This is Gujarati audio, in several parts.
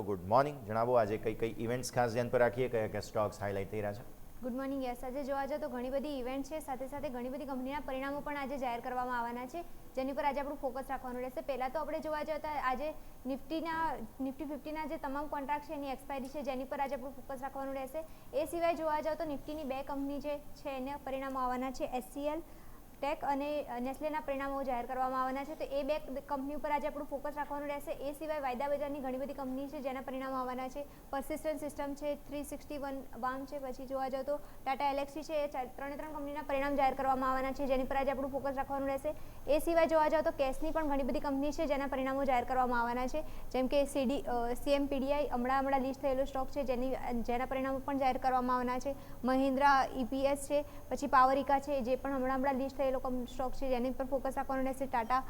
Good morning. જણાવો આજે કઈ ઇવેન્ટ્સ ખાસ ધ્યાન પર રાખીએ, કયા સ્ટોક્સ હાઇલાઇટ થઈ રહ્યા છે? Good morning. યસ, આજે જોવા જાઓ તો ઘણી બધી ઇવેન્ટ છે, સાથે સાથે ઘણી બધી કંપનીના પરિણામો પણ આજે જાહેર કરવામાં આવવાના છે, જેની પર આજે આપણું ફોકસ રાખવાનું રહેશે. પહેલાં તો આપણે જોવા જતા આજે નિફ્ટી 50ના જે તમામ કોન્ટ્રાક્ટ છે એની એક્સપાયરી છે, જેની પર આજે આપણું ફોકસ રાખવાનું રહેશે. એ સિવાય જોવા જાઓ તો નિફ્ટીની 2 કંપની જે છે એના પરિણામો આવવાના છે, HCL ટેક અને નેસ્લેના પરિણામો જાહેર કરવામાં આવવાના છે. તો એ 2 કંપની ઉપર આજે આપણું ફોકસ રાખવાનું રહેશે. એ સિવાય વાયદા બજારની ઘણી બધી કંપની છે જેના પરિણામો આવવાના છે. પર્સિસ્ટન્ટ સિસ્ટમ છે, 361 વામ છે, પછી જોવા જાઓ તો ટાટા એલેક્સી છે, એ 3 કંપનીના પરિણામ જાહેર કરવામાં આવવાના છે, જેની પર આજે આપણું ફોકસ રાખવાનું રહેશે. એ સિવાય જોવા જાઓ તો કેશની પણ ઘણી બધી કંપની છે જેના પરિણામો જાહેર કરવામાં આવવાના છે, જેમ કે CMPDI હમણાં લિસ્ટ થયેલો સ્ટોક છે, જેના પરિણામો પણ જાહેર કરવામાં આવવાના છે. મહિન્દ્રા EPS છે, પછી પાવરિકા છે, જે પણ હમણાં લિસ્ટ થયેલો સ્ટોક છે, જેની પર ફોકસ રાખવાનું રહેશે. ટાટા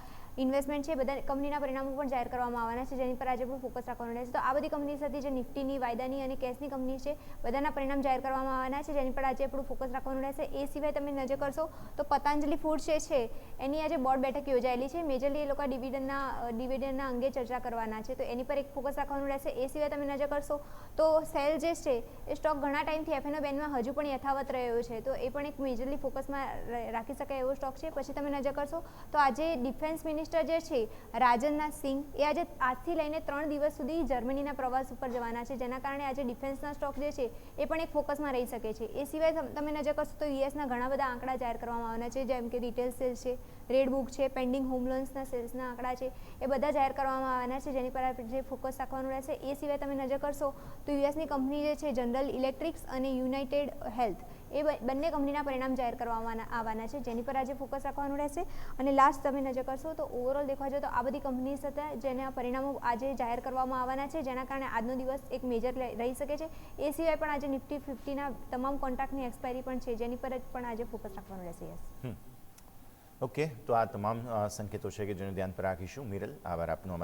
ઇન્વેસ્ટમેન્ટ છે, બધા કંપનીના પરિણામો પણ જાહેર કરવામાં આવવાના છે, જેની પર આજે પણ ફોકસ રાખવાનું રહેશે. તો આ બધી કંપની સાથે જે નિફ્ટીની, વાયદાની અને કેશની કંપની છે, બધાના પરિણામ જાહેર કરવામાં આવવાના છે, જેની પર આજે આપણું ફોકસ રાખવાનું રહેશે. એ સિવાય તમે નજર કરશો તો પતંજલિ ફૂડ છે એની આજે બોર્ડ બેઠક યોજાયેલી છે. મેજરલી એ લોકો ડિવિડન્ડના અંગે ચર્ચા કરવાના છે, તો એની પર એક ફોકસ રાખવાનું રહેશે. એ સિવાય તમે નજર કરશો તો સેલ જે છે એ સ્ટોક ઘણા ટાઈમથી F&O બેનમાં હજુ પણ યથાવત રહ્યો છે, તો એ પણ એક મેજરલી ફોકસમાં રાખી શકાય એવો સ્ટોક છે. પછી તમે નજર કરશો તો આજે ડિફેન્સ મિનિસ્ટર જે છે રાજનાથ સિંહ એ આજે આજથી લઈને 3 દિવસ સુધી જર્મનીના પ્રવાસ ઉપર જવાના છે, જેના કારણે આજે ડિફેન્સના સ્ટોક જે છે એ પણ એક ફોકસમાં રહી શકે છે. એ સિવાય તમે નજર કરશો તો યુએસના ઘણા બધા આંકડા જાહેર કરવામાં આવવાના છે, જેમ કે રિટેલ સેલ્સ છે, રેડ બુક છે, પેન્ડિંગ હોમ લોન્સના સેલ્સના આંકડા છે, એ બધા જાહેર કરવામાં આવવાના છે, જેની પર જે ફોકસ રાખવાનું રહેશે. એ સિવાય તમે નજર કરશો તો યુએસની કંપની જે છે જનરલ ઇલેક્ટ્રિક્સ અને યુનાઇટેડ હેલ્થ, એ બંને કંપનીના પરિણામ જાહેર કરવામાં આવવાના છે, જેની પર આજે ફોકસ રાખવાનું રહેશે. અને લાસ્ટ તમે નજર કરશો તો ઓવરઓલ દેખવા જાય તો આ બધી કંપની સાથે જેના પરિણામો આજે જાહેર કરવામાં આવવાના છે, જેના કારણે આજનો દિવસ એક મેજર રહી શકે છે. એ સિવાય પણ આજે નિફ્ટી 50ના તમામ કોન્ટ્રાક્ટની એક્સપાયરી પણ છે, જેની પર પણ આજે ફોકસ રાખવાનું રહેશે. ઓકે, તો આ તમામ સંકેતો છે કે જેનું ધ્યાન પર રાખીશું. મિરલ, આભાર આપનો.